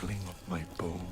crackling of my bones.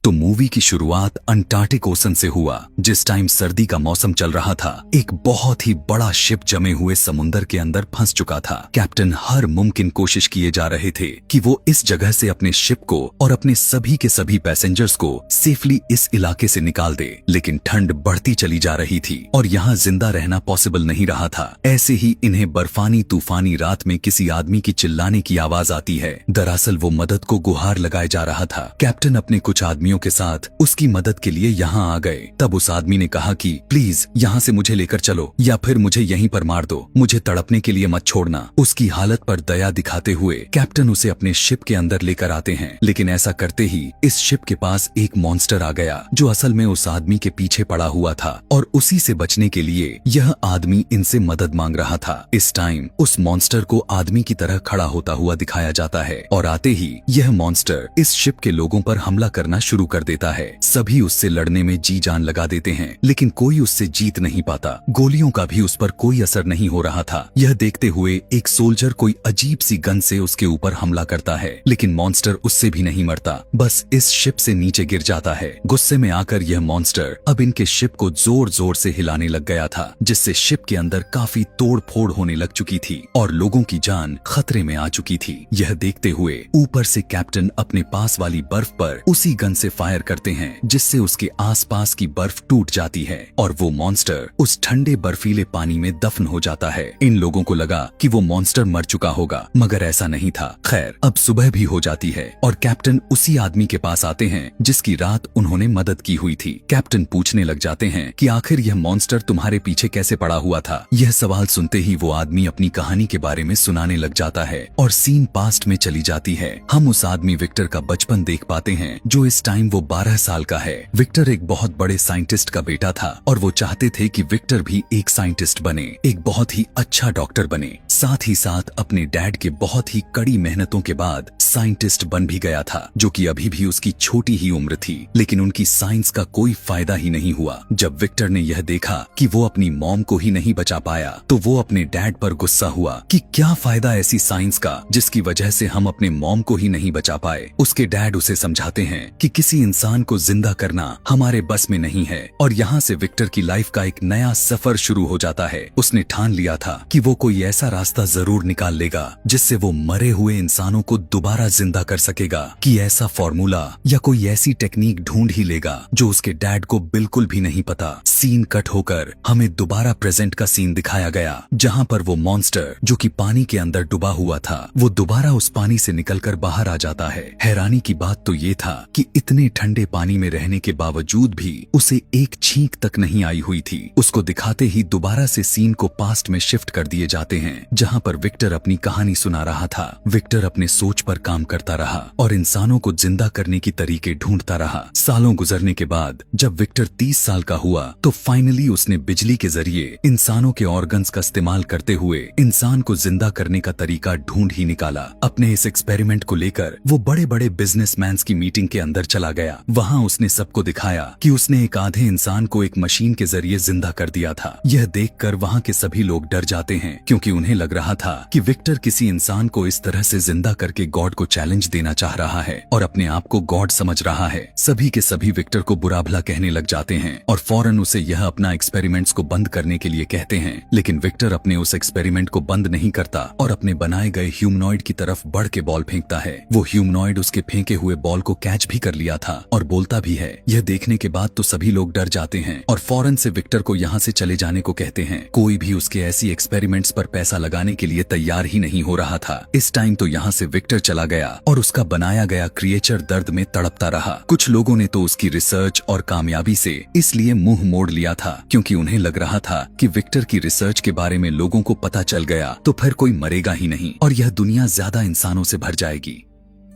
तो movie की शुरुआत अंटार्कटिक ओशन से हुआ। जिस टाइम सर्दी का मौसम चल रहा था, एक बहुत ही बड़ा शिप जमे हुए समुंदर के अंदर फंस चुका था। कैप्टन हर मुमकिन कोशिश किए जा रहे थे कि वो इस जगह से अपने शिप को और अपने सभी के सभी पैसेंजर्स को सेफली इस इलाके से निकाल दे, लेकिन ठंड बढ़ती चली जा रही थी और यहाँ जिंदा रहना पॉसिबल नहीं रहा था। ऐसे ही इन्हें बर्फानी तूफानी रात में किसी आदमी की चिल्लाने की आवाज आती है। दरअसल वो मदद को गुहार लगाए जा रहा था। कैप्टन अपने कुछ आदमियों के साथ उसकी मदद के लिए यहाँ आ गए। तब उस आदमी ने कहा कि प्लीज यहाँ से मुझे लेकर चलो या फिर मुझे यहीं पर मार दो, मुझे तड़पने के लिए मत छोड़ना। उसकी हालत पर दया दिखाते हुए कैप्टन उसे अपने शिप के अंदर लेकर आते हैं, लेकिन ऐसा करते ही इस शिप के पास एक मॉन्स्टर आ गया जो असल में उस आदमी के पीछे पड़ा हुआ था और उसी से बचने के लिए यह आदमी इनसे मदद मांग रहा था। इस टाइम उस मॉन्स्टर को आदमी की तरह खड़ा होता हुआ दिखाया जाता है और आते ही यह मॉन्स्टर इस शिप के लोगों पर हमला करना शुरू कर देता है। सभी उससे लड़ने में जी जान लगा देते हैं, लेकिन कोई उससे जीत नहीं पाता। गोलियों का भी उस पर कोई असर नहीं हो रहा था। यह देखते हुए एक सोल्जर कोई अजीब सी गन से उसके ऊपर हमला करता है, लेकिन मॉन्स्टर उससे भी नहीं मरता, बस इस शिप से नीचे गिर जाता है। गुस्से में आकर यह मॉन्स्टर अब इनके शिप को जोर जोर से हिलाने लग गया था, जिससे शिप के अंदर काफी तोड़ फोड़ होने लग चुकी थी और लोगों की जान खतरे में आ चुकी थी। यह देखते हुए ऊपर से कैप्टन अपने पास वाली बर्फ पर उसी गन से फायर करते हैं, जिससे उसके आसपास की बर्फ टूट जाती है और वो मॉन्स्टर उस ठंडे बर्फीले पानी में दफन हो जाता है। इन लोगों को लगा कि वो मॉन्स्टर मर चुका होगा, मगर ऐसा नहीं था। खैर, अब सुबह भी हो जाती है और कैप्टन उसी आदमी के पास आते हैं जिसकी रात उन्होंने मदद की हुई थी। कैप्टन पूछने लग जाते हैं कि आखिर यह मॉन्स्टर तुम्हारे पीछे कैसे पड़ा हुआ था। यह सवाल सुनते ही वो आदमी अपनी कहानी के बारे में सुनाने लग जाता है और सीन पास्ट में चली जाती है। हम उस आदमी विक्टर का बचपन देख पाते हैं, जो इस टाइम वो 12 साल का है। विक्टर एक बहुत बड़े साइंटिस्ट का बेटा था और वो चाहते थे कि विक्टर भी एक साइंटिस्ट बने, एक बहुत ही अच्छा डॉक्टर बने। साथ ही साथ अपने डैड के बहुत ही कड़ी मेहनतों के बाद साइंटिस्ट बन भी गया था, जो कि अभी भी उसकी छोटी ही उम्र थी, लेकिन उनकी साइंस का कोई फायदा ही नहीं हुआ। जब विक्टर ने यह देखा कि वो अपनी मॉम को ही नहीं बचा पाया, तो वो अपने डैड पर गुस्सा हुआ कि क्या फायदा ऐसी साइंस का जिसकी वजह से हम अपने मॉम को ही नहीं बचा पाए। उसके डैड उसे समझाते हैं कि किसी इंसान को जिंदा करना हमारे बस में नहीं है और यहाँ से विक्टर की लाइफ का एक नया सफर शुरू हो जाता है। उसने ठान लिया था कि वो कोई ऐसा रास्ता जरूर निकाल लेगा जिससे वो मरे हुए इंसानों को दोबारा जिंदा कर सकेगा, कि ऐसा फॉर्मूला या कोई ऐसी टेक्निक ढूंढ ही लेगा जो उसके डैड को बिल्कुल भी नहीं पता। सीन कट होकर हमें दोबारा प्रेजेंट का सीन दिखाया गया, जहाँ पर वो मॉन्स्टर जो कि पानी के अंदर डूबा हुआ था, वो दोबारा उस पानी से निकलकर बाहर आ जाता है। हैरानी की बात तो ये था कि इतने ठंडे पानी में रहने के बावजूद भी उसे एक छींक तक नहीं आई हुई थी। उसको दिखाते ही दोबारा से सीन को पास्ट में शिफ्ट कर दिए जाते हैं, जहाँ पर विक्टर अपनी कहानी सुना रहा था। विक्टर अपने सोच पर काम करता रहा और इंसानों को जिंदा करने की तरीके ढूंढता रहा। सालों गुजरने के बाद जब विक्टर 30 साल का हुआ, तो फाइनली उसने बिजली के जरिए इंसानों के ऑर्गन्स का इस्तेमाल करते हुए इंसान को जिंदा करने का तरीका ढूंढ ही निकाला। अपने इस एक्सपेरिमेंट को लेकर वो बड़े बड़े बिजनेसमैन की मीटिंग के अंदर चला गया। वहाँ उसने सबको दिखाया कि उसने एक आधे इंसान को एक मशीन के जरिए जिंदा कर दिया था। यह देखकर वहाँ के सभी लोग डर जाते हैं, क्योंकि उन्हें लग रहा था कि विक्टर किसी इंसान को इस तरह से जिंदा करके गॉड को चैलेंज देना चाह रहा है और अपने आप को गॉड समझ रहा है। सभी के सभी विक्टर को बुरा भला कहने लग जाते हैं और फौरन उसे यह अपना एक्सपेरिमेंट्स को बंद करने के लिए कहते हैं, लेकिन विक्टर अपने उस एक्सपेरिमेंट को बंद नहीं करता और अपने बनाए गए ह्यूमनॉइड की तरफ बढ़ के बॉल फेंकता है। वो ह्यूमनॉइड उसके फेंके हुए बॉल को कैच भी कर लिया था और बोलता भी है। यह देखने के बाद तो सभी लोग डर जाते हैं और फौरन से विक्टर को यहाँ से चले जाने को कहते हैं। कोई भी उसके ऐसी एक्सपेरिमेंट्स पर पैसा लगाने के लिए तैयार ही नहीं हो रहा था। इस टाइम तो यहाँ से विक्टर चला गया और उसका बनाया गया क्रिएचर दर्द में तड़पता रहा। कुछ लोगों ने तो उसकी रिसर्च और कामयाबी से इसलिए मुंह मोड़ लिया था, क्योंकि उन्हें लग रहा था कि विक्टर की रिसर्च के बारे में लोगों को पता चल गया तो फिर कोई मरेगा ही नहीं और यह दुनिया ज्यादा इंसानों से भर जाएगी।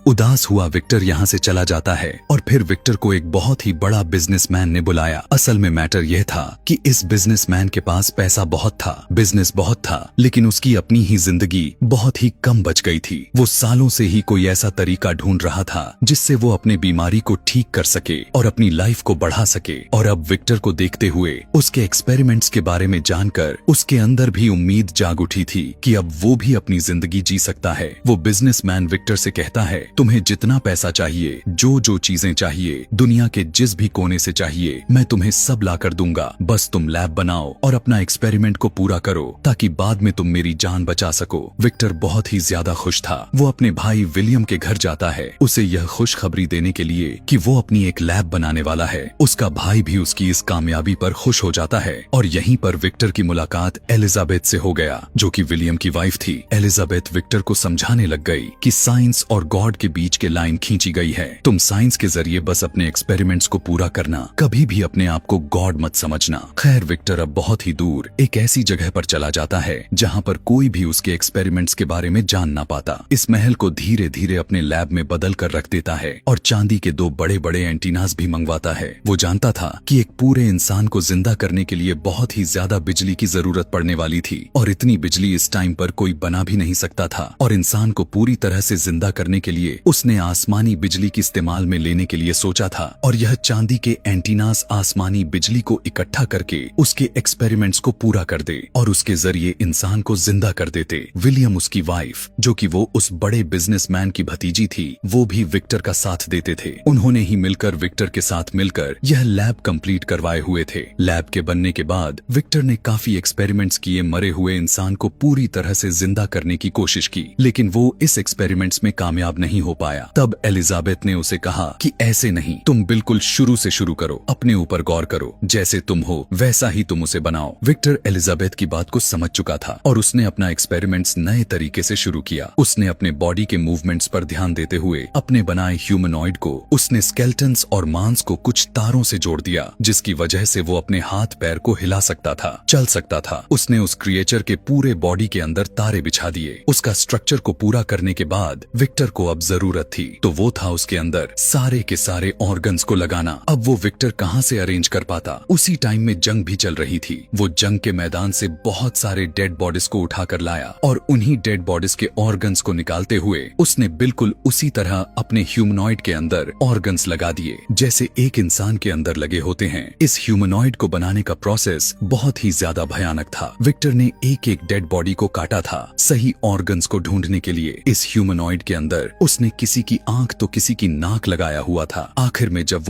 उदास हुआ विक्टर यहाँ से चला जाता है और फिर विक्टर को एक बहुत ही बड़ा बिजनेसमैन ने बुलाया। असल में मैटर यह था कि इस बिजनेसमैन के पास पैसा बहुत था, बिजनेस बहुत था, लेकिन उसकी अपनी ही जिंदगी बहुत ही कम बच गई थी। वो सालों से ही कोई ऐसा तरीका ढूंढ रहा था जिससे वो अपनी बीमारी को ठीक कर सके और अपनी लाइफ को बढ़ा सके। और अब विक्टर को देखते हुए उसके एक्सपेरिमेंट्स के बारे में जानकर उसके अंदर भी उम्मीद जाग उठी थी कि अब वो भी अपनी जिंदगी जी सकता है। वो बिजनेसमैन विक्टर से कहता है तुम्हें जितना पैसा चाहिए, जो जो चीजें चाहिए, दुनिया के जिस भी कोने से चाहिए, मैं तुम्हें सब ला कर दूंगा। बस तुम लैब बनाओ और अपना एक्सपेरिमेंट को पूरा करो ताकि बाद में तुम मेरी जान बचा सको। विक्टर बहुत ही ज्यादा खुश था। वो अपने भाई विलियम के घर जाता है उसे यह खुशखबरी देने के लिए कि वो अपनी एक लैब बनाने वाला है। उसका भाई भी उसकी इस कामयाबी पर खुश हो जाता है और यहीं पर विक्टर की मुलाकात एलिजाबेथ से हो गया, जो कि विलियम की वाइफ थी। एलिजाबेथ विक्टर को समझाने लग गई कि साइंस और गॉड के बीच के लाइन खींची गई है। तुम साइंस के जरिए बस अपने एक्सपेरिमेंट्स को पूरा करना, कभी भी अपने आप को गॉड मत समझना। खैर, विक्टर अब बहुत ही दूर एक ऐसी जगह पर चला जाता है जहाँ पर कोई भी उसके एक्सपेरिमेंट्स के बारे में जान ना पाता। इस महल को धीरे धीरे अपने लैब में बदल कर रख देता है और चांदी के 2 बड़े बड़े एंटीनास भी मंगवाता है। वो जानता था कि एक पूरे इंसान को जिंदा करने के लिए बहुत ही ज्यादा बिजली की जरूरत पड़ने वाली थी और इतनी बिजली इस टाइम पर कोई बना भी नहीं सकता था। और इंसान को पूरी तरह से जिंदा करने के लिए उसने आसमानी बिजली की इस्तेमाल में लेने के लिए सोचा था और यह चांदी के एंटीनास आसमानी बिजली को इकट्ठा करके उसके एक्सपेरिमेंट्स को पूरा कर दे और उसके जरिए इंसान को जिंदा कर देते। विलियम, उसकी वाइफ, जो कि वो उस बड़े बिजनेसमैन की भतीजी थी, वो भी विक्टर का साथ देते थे। उन्होंने ही मिलकर विक्टर के साथ मिलकर यह लैब कंप्लीट करवाए हुए थे। लैब के बनने के बाद विक्टर ने काफी एक्सपेरिमेंट्स किए, मरे हुए इंसान को पूरी तरह से जिंदा करने की कोशिश की, लेकिन वो इस एक्सपेरिमेंट्स में कामयाब नहीं हो पाया। तब एलिजाबेथ ने उसे कहा कि ऐसे नहीं, तुम बिल्कुल शुरू से शुरू करो, अपने ऊपर गौर करो, जैसे तुम हो वैसा ही तुम उसे बनाओ। विक्टर एलिजाबेथ की बात को समझ चुका था और उसने अपना एक्सपेरिमेंट्स नए तरीके से शुरू किया। उसने अपने बॉडी के मूवमेंट्स पर ध्यान देते हुए अपने बनाए ह्यूमनॉइड को उसने स्केलेटन्स और मांस को कुछ तारों से जोड़ दिया, जिसकी वजह से वो अपने हाथ पैर को हिला सकता था, चल सकता था। उसने उस क्रिएचर के पूरे बॉडी के अंदर तारे बिछा दिए। उसका स्ट्रक्चर को पूरा करने के बाद विक्टर को अब जरूरत थी तो वो था उसके अंदर सारे के सारे ऑर्गन्स को लगाना। अब वो विक्टर कहाँ से अरेंज कर पाता। उसी टाइम में जंग भी चल रही थी। वो जंग के मैदान से बहुत सारे डेड बॉडीज को उठाकर लाया और उन्हीं डेड बॉडीज के ऑर्गन्स को निकालते हुए उसने बिल्कुल उसी तरह अपने ह्यूमनॉइड के अंदर ऑर्गन्स लगा दिए जैसे एक इंसान के अंदर लगे होते हैं। इस ह्यूमनॉइड को बनाने का प्रोसेस बहुत ही ज्यादा भयानक था। विक्टर ने एक एक डेड बॉडी को काटा था सही ऑर्गन्स को ढूंढने के लिए। इस ह्यूमनॉइड के अंदर उसने किसी की आंख तो किसी की नाक लगाया हुआ था। आखिर में जब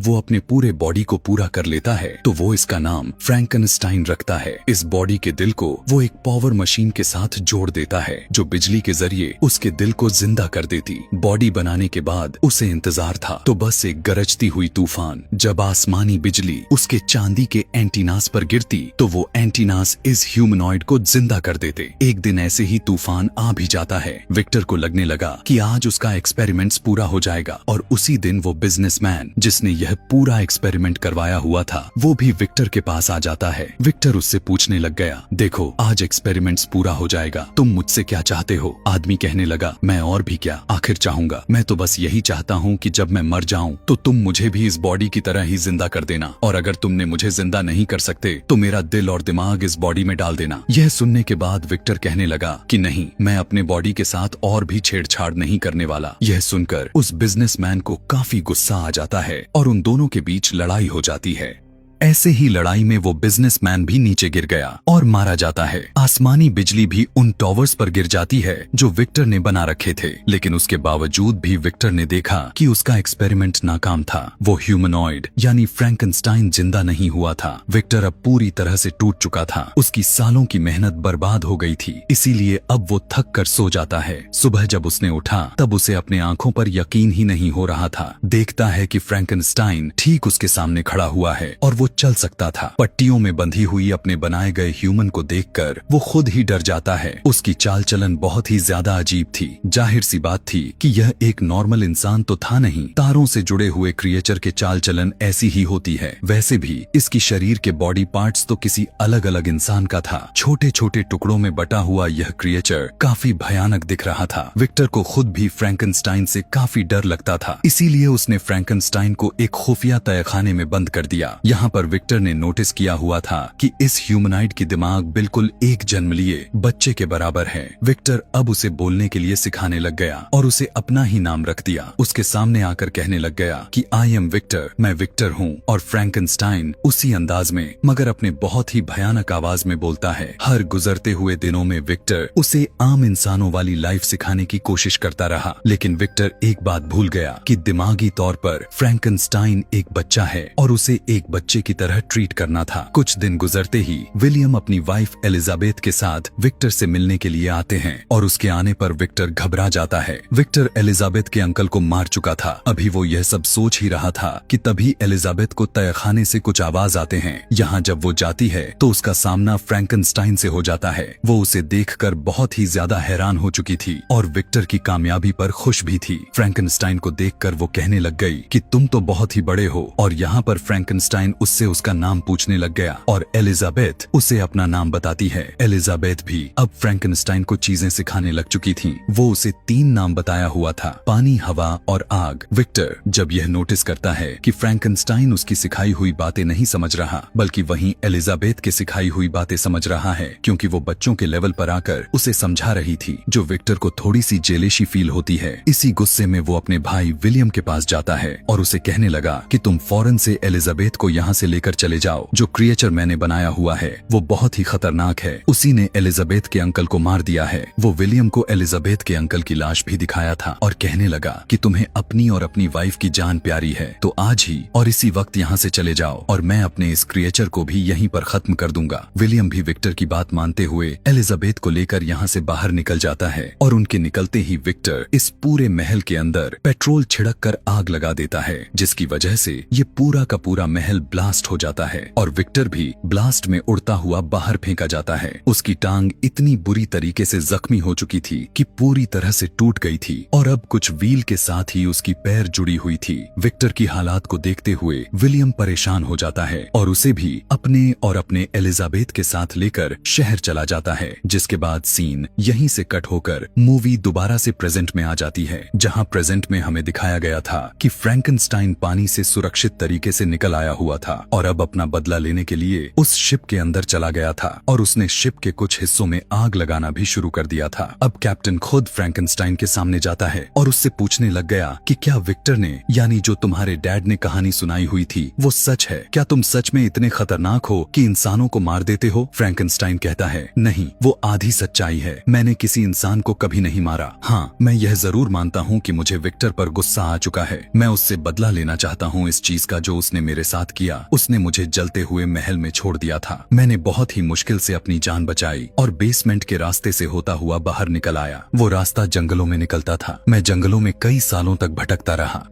वो अपने पूरे बॉडी को पूरा कर लेता है तो वो इसका नाम फ्रैंकनस्टाइन रखता है। इस बॉडी के दिल को वो एक पावर मशीन के साथ जोड़ देता है जो बिजली के जरिए उसके दिल को जिंदा कर देती। बॉडी बनाने के बाद उसे इंतजार था तो बस एक गरजती हुई तूफान। जब आसमानी बिजली उसके चांदी के एंटीनास पर गिरती तो वो एंटीनास इस ह्यूमनॉइड को जिंदा कर देते। एक दिन ऐसे ही तूफान आ भी जाता है। विक्टर को लगने लगा कि आज उसका एक्सपेरिमेंट्स पूरा हो जाएगा और उसी दिन वो बिजनेसमैन जिसने यह पूरा एक्सपेरिमेंट करवाया हुआ था वो भी विक्टर के पास आ जाता है। विक्टर उससे पूछने लग गया, देखो आज एक्सपेरिमेंट्स पूरा हो जाएगा, तुम मुझसे क्या चाहते हो। आदमी कहने लगा, मैं और भी क्या आखिर चाहूंगा, मैं तो बस यही चाहता हूँ कि जब मैं मर जाऊं तो तुम मुझे भी इस बॉडी की तरह ही जिंदा कर देना और अगर तुमने मुझे जिंदा नहीं कर सकते तो मेरा दिल और दिमाग इस बॉडी में डाल देना। यह सुनने के बाद विक्टर कहने लगा कि नहीं, मैं अपने बॉडी के साथ और भी छेड़छाड़ नहीं करने वाला। यह सुनकर उस बिजनेसमैन को काफी गुस्सा आ जाता है और उन दोनों के बीच लड़ाई हो जाती है। ऐसे ही लड़ाई में वो बिजनेसमैन भी नीचे गिर गया और मारा जाता है। आसमानी बिजली भी उन टॉवर्स पर गिर जाती है जो विक्टर ने बना रखे थे, लेकिन उसके बावजूद भी विक्टर ने देखा कि उसका एक्सपेरिमेंट नाकाम था। वो ह्यूमनॉइड यानी फ्रैंकनस्टाइन जिंदा नहीं हुआ था। विक्टर अब पूरी तरह से टूट चुका था। उसकी सालों की मेहनत बर्बाद हो गई थी, इसीलिए अब वो थक कर सो जाता है। सुबह जब उसने उठा तब उसे अपने आंखों पर यकीन ही नहीं हो रहा था। देखता है कि फ्रैंकनस्टाइन ठीक उसके सामने खड़ा हुआ है और वो चल सकता था। पट्टियों में बंधी हुई अपने बनाए गए ह्यूमन को देखकर वो खुद ही डर जाता है। उसकी चाल चलन बहुत ही ज्यादा अजीब थी। जाहिर सी बात थी कि यह एक नॉर्मल इंसान तो था नहीं। तारों से जुड़े हुए क्रिएचर के चाल चलन ऐसी ही होती है। वैसे भी इसकी शरीर के बॉडी पार्ट्स तो किसी अलग अलग इंसान का था। छोटे छोटे टुकड़ों में बटा हुआ यह क्रिएचर काफी भयानक दिख रहा था। विक्टर को खुद भी फ्रैंकनस्टाइन से काफी डर लगता था, इसीलिए उसने फ्रैंकनस्टाइन को एक खुफिया तहखाने में बंद कर दिया। यहाँ पर पर विक्टर ने नोटिस किया हुआ था कि इस ह्यूमनाइड की दिमाग बिल्कुल एक जन्म लिए बच्चे के बराबर है। विक्टर अब उसे बोलने के लिए सिखाने लग गया और उसे अपना ही नाम रख दिया। उसके सामने आकर कहने लग गया कि आई एम विक्टर, मैं विक्टर हूँ। और फ्रैंकनस्टाइन उसी अंदाज में मगर अपने बहुत ही भयानक आवाज में बोलता है। हर गुजरते हुए दिनों में विक्टर उसे आम इंसानों वाली लाइफ सिखाने की कोशिश करता रहा, लेकिन विक्टर एक बात भूल गया कि दिमागी तौर पर फ्रैंकनस्टाइन एक बच्चा है और उसे एक बच्चे की तरह ट्रीट करना था। कुछ दिन गुजरते ही विलियम अपनी वाइफ एलिजाबेथ के साथ विक्टर से मिलने के लिए आते हैं और उसके आने पर विक्टर घबरा जाता है। विक्टर एलिजाबेथ के अंकल को मार चुका था। अभी वो यह सब सोच ही रहा था कि तभी एलिजाबेथ को तहखाने से कुछ आवाज आते हैं। यहाँ जब वो जाती है तो उसका सामना फ्रैंकनस्टाइन से हो जाता है। वो उसे देखकर बहुत ही ज्यादा हैरान हो चुकी थी और विक्टर की कामयाबी पर खुश भी थी। फ्रैंकनस्टाइन को देखकर वो कहने लग गई कि तुम तो बहुत ही बड़े हो। और यहाँ पर फ्रैंकनस्टाइन उससे उसका नाम पूछने लग गया और एलिजाबेथ उसे अपना नाम बताती है। एलिजाबेथ भी अब फ्रैंकनस्टाइन को चीजें सिखाने लग चुकी थी। वो उसे 3 नाम बताया हुआ था, पानी, हवा और आग। विक्टर जब यह नोटिस करता है कि फ्रैंकनस्टाइन उसकी सिखाई हुई बातें नहीं समझ रहा बल्कि वहीं एलिजाबेथ की सिखाई हुई बातें समझ रहा है, क्योंकि वो बच्चों के लेवल पर आकर उसे समझा रही थी, जो विक्टर को थोड़ी सी जेलेशी फील होती है। इसी गुस्से में वो अपने भाई विलियम के पास जाता है और उसे कहने लगा कि तुम फौरन से एलिजाबेथ को यहाँ से लेकर चले जाओ। जो क्रिएचर मैंने बनाया हुआ है वो बहुत ही खतरनाक है। उसी ने एलिजाबेथ के अंकल को मार दिया है। वो विलियम को एलिजाबेथ के अंकल की लाश भी दिखाया था और कहने लगा कि तुम्हें अपनी और अपनी वाइफ की जान प्यारी है, तो आज ही और इसी वक्त यहाँ से चले जाओ और मैं अपने इस क्रिएचर को भी यहीं पर खत्म कर दूंगा। विलियम भी विक्टर की बात मानते हुए एलिजाबेथ को लेकर यहाँ से बाहर निकल जाता है और उनके निकलते ही विक्टर इस पूरे महल के अंदर पेट्रोल छिड़क कर आग लगा देता है, जिसकी वजह से ये पूरा का पूरा महल ब्लास्ट हो जाता है और विक्टर भी ब्लास्ट में उड़ता हुआ बाहर फेंका जाता है। उसकी टांग इतनी बुरी तरीके से जख्मी हो चुकी थी कि पूरी तरह से टूट गई थी और अब कुछ व्हील के साथ ही उसकी पैर जुड़ी हुई थी। विक्टर की हालात को देखते हुए विलियम परेशान हो जाता है और उसे भी अपने और अपने एलिजाबेथ के साथ लेकर शहर चला जाता है। जिसके बाद सीन यहीं से कट होकर मूवी दोबारा से प्रेजेंट में आ जाती है, जहां प्रेजेंट में हमें दिखाया गया था कि फ्रैंकनस्टाइन पानी से सुरक्षित तरीके से निकल आया हुआ था और अब अपना बदला लेने के लिए उस शिप के अंदर चला गया था और उसने शिप के कुछ हिस्सों में आग लगाना भी शुरू कर दिया था। अब कैप्टन खुद फ्रैंकनस्टाइन के सामने जाता है और उससे पूछने लग गया कि क्या विक्टर ने, यानी जो तुम्हारे डैड ने कहानी सुनाई हुई थी, वो सच है? क्या तुम सच में इतने खतरनाक हो कि इंसानों को मार देते हो? फ्रैंकनस्टाइन कहता है, नहीं, वो आधी सच्चाई है। मैंने किसी इंसान को कभी नहीं मारा। हाँ, मैं यह जरूर मानता हूँ कि मुझे विक्टर पर गुस्सा आ चुका है। मैं उससे बदला लेना चाहता हूँ इस चीज का जो उसने मेरे साथ किया। उसने मुझे जलते हुए महल में छोड़ दिया था। मैंने बहुत ही मुश्किल से अपनी जान बचाई और बेसमेंट के रास्ते से होता हुआ बाहर निकल आया। वो रास्ता जंगलों में निकलता था। मैं जंगलों में कई सालों तक भटकता रहा।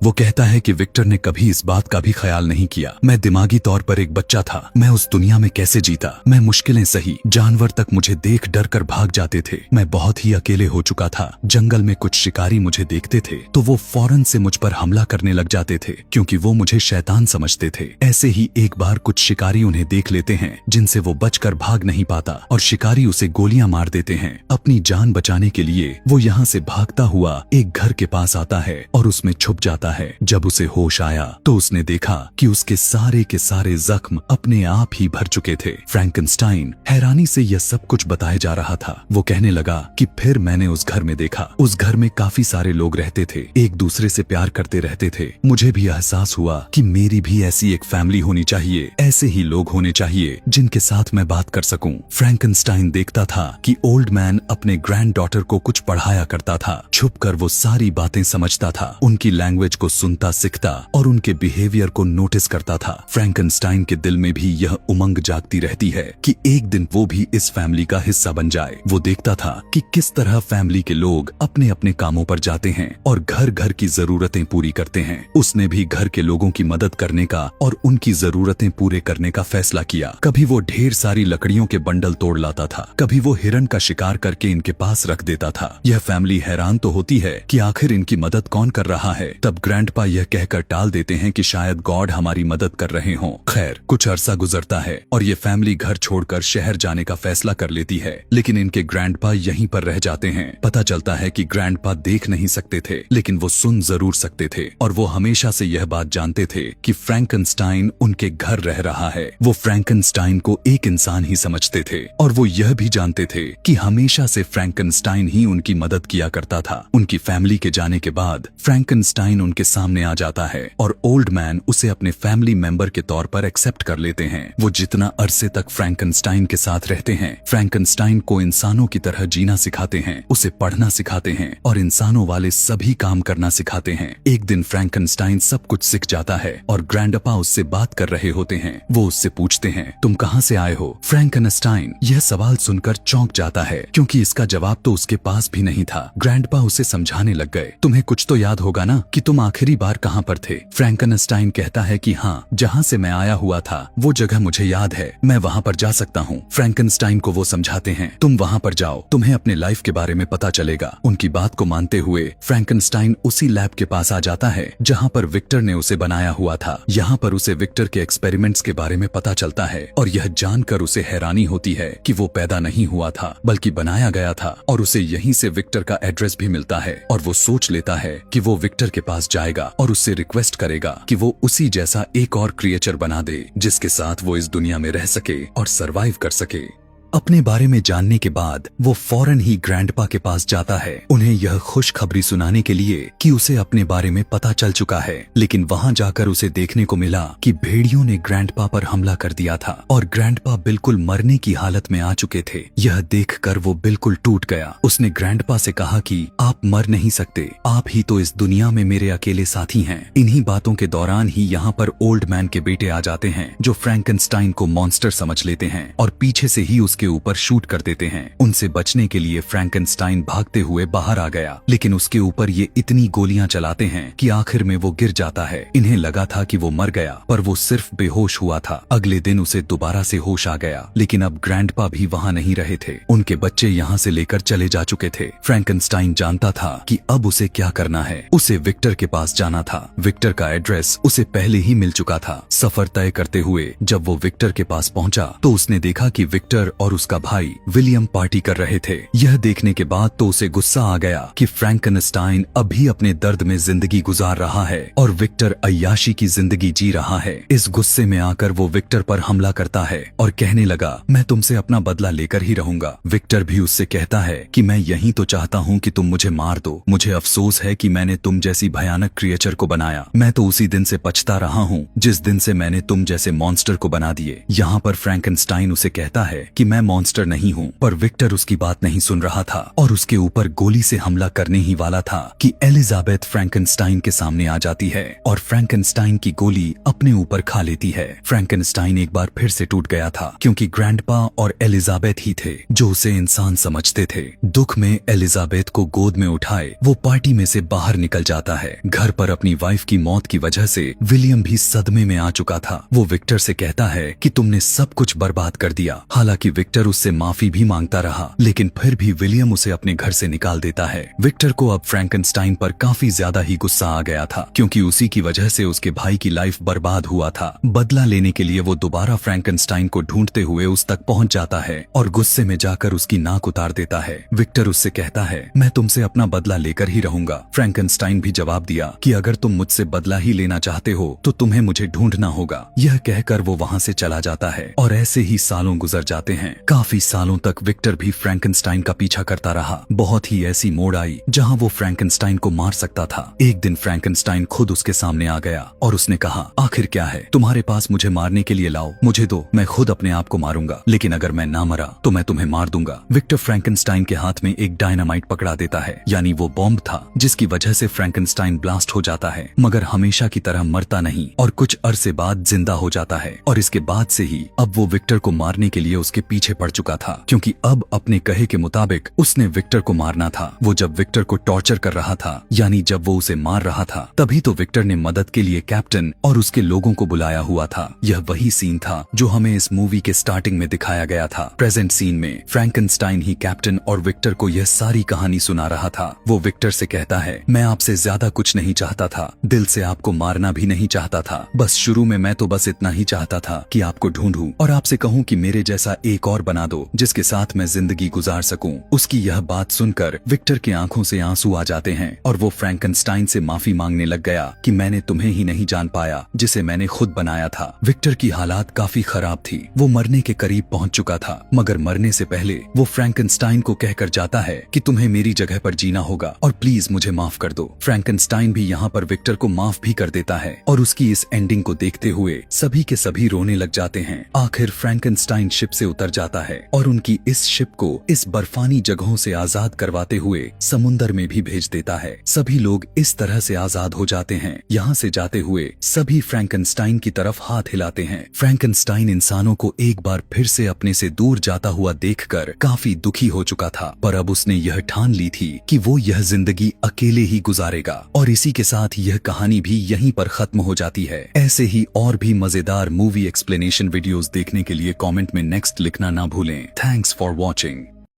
वो कहता है कि विक्टर ने कभी इस बात का भी ख्याल नहीं किया। मैं दिमागी तौर पर एक बच्चा था। मैं उस दुनिया में कैसे जीता? मैं मुश्किलें सही, जानवर तक मुझे देख डर कर भाग जाते थे। मैं बहुत ही अकेले हो चुका था। जंगल में कुछ शिकारी मुझे देखते थे तो वो फौरन से मुझ पर हमला करने लग जाते थे, क्योंकि वो मुझे शैतान समझते थे। ऐसे ही एक बार कुछ शिकारी उन्हें देख लेते हैं जिनसे वो बचकर भाग नहीं पाता और शिकारी उसे गोलियां मार देते हैं। अपनी जान बचाने के लिए वो यहाँ से भागता हुआ एक घर के पास आता है और उसमें छुप जाता है। जब उसे होश आया तो उसने देखा कि उसके सारे के सारे जख्म अपने आप ही भर चुके थे। फ्रैंकनस्टाइन हैरानी से यह सब कुछ बताए जा रहा था। वो कहने लगा कि फिर मैंने उस घर में देखा। उस घर में काफी सारे लोग रहते थे, एक दूसरे से प्यार करते रहते थे। मुझे भी एहसास हुआ कि मेरी भी ऐसी एक फैमिली होनी चाहिए, ऐसे ही लोग होने चाहिए जिनके साथ मैं बात कर सकूं। फ्रैंकनस्टाइन देखता था कि ओल्ड मैन अपने ग्रैंड डॉटर को कुछ पढ़ाया करता था। छुपकर वो सारी बातें समझता था, उनकी लैंग्वेज को सुनता सीखता और उनके बिहेवियर को नोटिस करता था। फ्रैंकनस्टाइन के दिल में भी यह उमंग जागती रहती है कि एक दिन वो भी इस फैमिली का हिस्सा बन जाए। वो देखता था कि किस तरह फैमिली के लोग अपने अपने कामों पर जाते हैं और घर घर की जरूरतें पूरी करते हैं। उसने भी घर के लोगों की मदद करने का और उनकी जरूरतें पूरे करने का फैसला किया। कभी वो ढेर सारी लकड़ियों के बंडल तोड़ लाता था, कभी वो हिरन का शिकार करके इनके पास रख देता था। यह फैमिली हैरान तो होती है कि आखिर इनकी मदद कौन कर रहा है। तब ग्रैंडपा यह कहकर टाल देते हैं कि शायद गॉड हमारी मदद कर रहे हों। खैर, कुछ अरसा गुजरता है और ये फैमिली घर छोड़कर शहर जाने का फैसला कर लेती है, लेकिन इनके ग्रैंडपा यहीं पर रह जाते हैं। पता चलता है कि ग्रैंडपा देख नहीं सकते थे, लेकिन वो सुन जरूर सकते थे, और वो हमेशा से यह बात जानते थे कि फ्रैंकनस्टाइन उनके घर रह रहा है। वो फ्रैंकनस्टाइन को एक इंसान ही समझते थे, और वो यह भी जानते थे कि हमेशा से फ्रैंकनस्टाइन ही उनकी मदद किया करता था। उनकी फैमिली के जाने के बाद फ्रैंकनस्टाइन उनके सामने आ जाता है और ओल्ड मैन उसे अपने फैमिली मेंबर के तौर पर एक्सेप्ट कर लेते हैं। वो जितना अरसे तक फ्रैंकनस्टाइन के साथ रहते हैं, फ्रैंकनस्टाइन को इंसानों की तरह जीना सिखाते हैं, उसे पढ़ना सिखाते हैं और इंसानों वाले सभी काम करना सिखाते हैं। एक दिन फ्रैंकनस्टाइन सब कुछ सीख जाता है और ग्रैंडपा उससे बात कर रहे होते हैं। वो उससे पूछते हैं, तुम कहाँ से आए हो? फ्रैंकनस्टाइन यह सवाल सुनकर चौंक जाता है, क्योंकि इसका जवाब तो उसके पास भी नहीं था। ग्रैंडपा उसे समझाने लग गए, तुम्हें कुछ तो याद होगा ना कि तुम आखिरी बार कहाँ पर थे? फ्रैंकनस्टाइन कहता है कि हाँ, जहाँ से मैं आया हुआ था वो जगह मुझे याद है, मैं वहाँ पर जा सकता हूँ। फ्रैंकनस्टाइन को वो समझाते हैं, तुम वहाँ पर जाओ, तुम्हें अपने लाइफ के बारे में पता चलेगा। उनकी बात को मानते हुए फ्रैंकनस्टाइन उसी लैब के पास आ जाता है जहाँ पर विक्टर ने उसे बनाया हुआ था। यहाँ पर उसे विक्टर के एक्सपेरिमेंट्स के बारे में पता चलता है और यह जानकर उसे हैरानी होती है कि वो पैदा नहीं हुआ था बल्कि बनाया गया था, और उसे यहीं से विक्टर का एड्रेस भी मिलता है। और वो सोच लेता है कि वो विक्टर के पास जाएगा और उससे रिक्वेस्ट करेगा कि वो उसी जैसा एक और क्रिएचर बना दे जिसके साथ वो इस दुनिया में रह सके और सरवाइव कर सके। अपने बारे में जानने के बाद वो फौरन ही ग्रैंडपा के पास जाता है, उन्हें यह खुशखबरी सुनाने के लिए कि उसे अपने बारे में पता चल चुका है। लेकिन वहां जाकर उसे देखने को मिला कि भेड़ियों ने ग्रैंडपा पर हमला कर दिया था और ग्रैंडपा बिल्कुल मरने की हालत में आ चुके थे। यह देखकर वो बिल्कुल टूट गया। उसने ग्रैंडपा से कहा कि आप मर नहीं सकते, आप ही तो इस दुनिया में मेरे अकेले साथी हैं। इन्हीं बातों के दौरान ही यहाँ पर ओल्ड मैन के बेटे आ जाते हैं, जो फ्रैंकनस्टाइन को मॉन्स्टर समझ लेते हैं और पीछे से ही उसके ऊपर शूट कर देते हैं। उनसे बचने के लिए फ्रैंकनस्टाइन भागते हुए बाहर आ गया, लेकिन उसके ऊपर ये इतनी गोलियां चलाते हैं कि आखिर में वो गिर जाता है। इन्हें लगा था कि वो मर गया, पर वो सिर्फ बेहोश हुआ था। अगले दिन उसे दोबारा से होश आ गया, लेकिन अब ग्रैंडपा भी वहां नहीं रहे थे। उनके बच्चे यहाँ से लेकर चले जा चुके थे। फ्रैंकनस्टाइन जानता था कि अब उसे क्या करना है। उसे विक्टर के पास जाना था। विक्टर का एड्रेस उसे पहले ही मिल चुका था। सफर तय करते हुए जब वो विक्टर के पास पहुंचा तो उसने देखा कि विक्टर और उसका भाई विलियम पार्टी कर रहे थे। यह देखने के बाद तो उसे गुस्सा आ गया कि फ्रैंकनस्टाइन अभी अपने दर्द में जिंदगी गुजार रहा है और विक्टर अय्याशी की जिंदगी जी रहा है। इस गुस्से में आकर वो विक्टर पर हमला करता है और कहने लगा, मैं तुमसे अपना बदला लेकर ही रहूंगा। विक्टर भी उससे कहता है कि मैं यही तो चाहता हूँ कि तुम मुझे मार दो। मुझे अफसोस है कि मैंने तुम जैसी भयानक क्रिएचर को बनाया। मैं तो उसी दिन से पछता रहा हूँ जिस दिन से मैंने तुम जैसे मॉन्स्टर को बना दिए। यहाँ पर फ्रैंकनस्टाइन उसे कहता है कि मैं मॉन्स्टर नहीं हूँ, पर विक्टर उसकी बात नहीं सुन रहा था और उसके ऊपर गोली से हमला करने ही वाला था कि एलिजाबेथ फ्रैंकनस्टाइन के सामने आ जाती है और फ्रैंकनस्टाइन की गोली अपने ऊपर खा लेती है। फ्रैंकनस्टाइन एक बार फिर से टूट गया था, क्योंकि ग्रैंडपा और एलिजाबेथ ही थे जो उसे इंसान समझते थे। दुख में एलिजाबेथ को गोद में उठाए वो पार्टी में से बाहर निकल जाता है। घर पर अपनी वाइफ की मौत की वजह से विलियम भी सदमे में आ चुका था। वो विक्टर से कहता है कि तुमने सब कुछ बर्बाद कर दिया। हालांकि विक्टर उससे माफी भी मांगता रहा, लेकिन फिर भी विलियम उसे अपने घर से निकाल देता है। विक्टर को अब फ्रैंकनस्टाइन पर काफी ज्यादा ही गुस्सा आ गया था, क्योंकि उसी की वजह से उसके भाई की लाइफ बर्बाद हुआ था। बदला लेने के लिए वो दोबारा फ्रैंकनस्टाइन को ढूंढते हुए उस तक पहुंच जाता है और गुस्से में जाकर उसकी नाक उतार देता है। विक्टर उससे कहता है, मैं तुमसे अपना बदला लेकर ही रहूंगा। फ्रैंकनस्टाइन भी जवाब दिया कि अगर तुम मुझसे बदला ही लेना चाहते हो तो तुम्हें मुझे ढूंढना होगा। यह कहकर वो वहां से चला जाता है और ऐसे ही सालों गुजर जाते हैं। काफी सालों तक विक्टर भी फ्रैंकनस्टाइन का पीछा करता रहा। बहुत ही ऐसी मोड़ आई जहां वो फ्रैंकनस्टाइन को मार सकता था। एक दिन फ्रैंकनस्टाइन खुद उसके सामने आ गया और उसने कहा, आखिर क्या है तुम्हारे पास मुझे मारने के लिए? लाओ, मुझे दो, मैं खुद अपने आप को मारूंगा, लेकिन अगर मैं ना मरा तो मैं तुम्हें मार दूंगा। विक्टर फ्रैंकनस्टाइन के हाथ में एक डायनामाइट पकड़ा देता है, यानी वो बॉम्ब था जिसकी वजह से फ्रैंकनस्टाइन ब्लास्ट हो जाता है, मगर हमेशा की तरह मरता नहीं और कुछ अरसे बाद जिंदा हो जाता है। और इसके बाद से ही अब वो विक्टर को मारने के लिए उसके पीछे पीछे पड़ चुका था, क्योंकि अब अपने कहे के मुताबिक उसने विक्टर को मारना था। वो जब विक्टर को टॉर्चर कर रहा था, यानी जब वो उसे मार रहा था, तभी तो विक्टर ने मदद के लिए कैप्टन और उसके लोगों को बुलाया हुआ था। यह वही सीन था जो हमें इस मूवी के स्टार्टिंग में दिखाया गया था। प्रेजेंट सीन में फ्रैंकनस्टाइन ही कैप्टन और विक्टर को यह सारी कहानी सुना रहा था। वो विक्टर से कहता है, मैं आपसे ज्यादा कुछ नहीं चाहता था, दिल से आपको मारना भी नहीं चाहता था, बस शुरू में मैं तो बस इतना ही चाहता था कि आपको ढूंढूं और आपसे कहूं कि मेरे जैसा एक और बना दो जिसके साथ मैं जिंदगी गुजार सकूं। उसकी यह बात सुनकर विक्टर की आंखों से आंसू आ जाते हैं और वो फ्रैंकनस्टाइन से माफी मांगने लग गया कि मैंने तुम्हें ही नहीं जान पाया जिसे मैंने खुद बनाया था। विक्टर की हालात काफी खराब थी, वो मरने के करीब पहुंच चुका था, मगर मरने से पहले वो फ्रैंकनस्टाइन को कहकर जाता है कि तुम्हें मेरी जगह पर जीना होगा और प्लीज मुझे माफ कर दो। फ्रैंकनस्टाइन भी यहाँ पर विक्टर को माफ भी कर देता है और उसकी इस एंडिंग को देखते हुए सभी के सभी रोने लग जाते हैं। आखिर फ्रैंकनस्टाइन शिप से उतर जाता है और उनकी इस शिप को इस बर्फानी जगहों से आजाद करवाते हुए समुंदर में भी भेज देता है। सभी लोग इस तरह से आजाद हो जाते हैं। यहाँ से जाते हुए सभी फ्रैंकनस्टाइन की तरफ हाथ हिलाते हैं। फ्रैंकनस्टाइन इंसानों को एक बार फिर से अपने से दूर जाता हुआ देखकर काफी दुखी हो चुका था, पर अब उसने यह ठान ली थी कि वो यह जिंदगी अकेले ही गुजारेगा। और इसी के साथ यह कहानी भी यहीं पर खत्म हो जाती है। ऐसे ही और भी मजेदार मूवी एक्सप्लेनेशन वीडियोस देखने के लिए कमेंट में नेक्स्ट लिखना ना भूलें। Thanks for watching.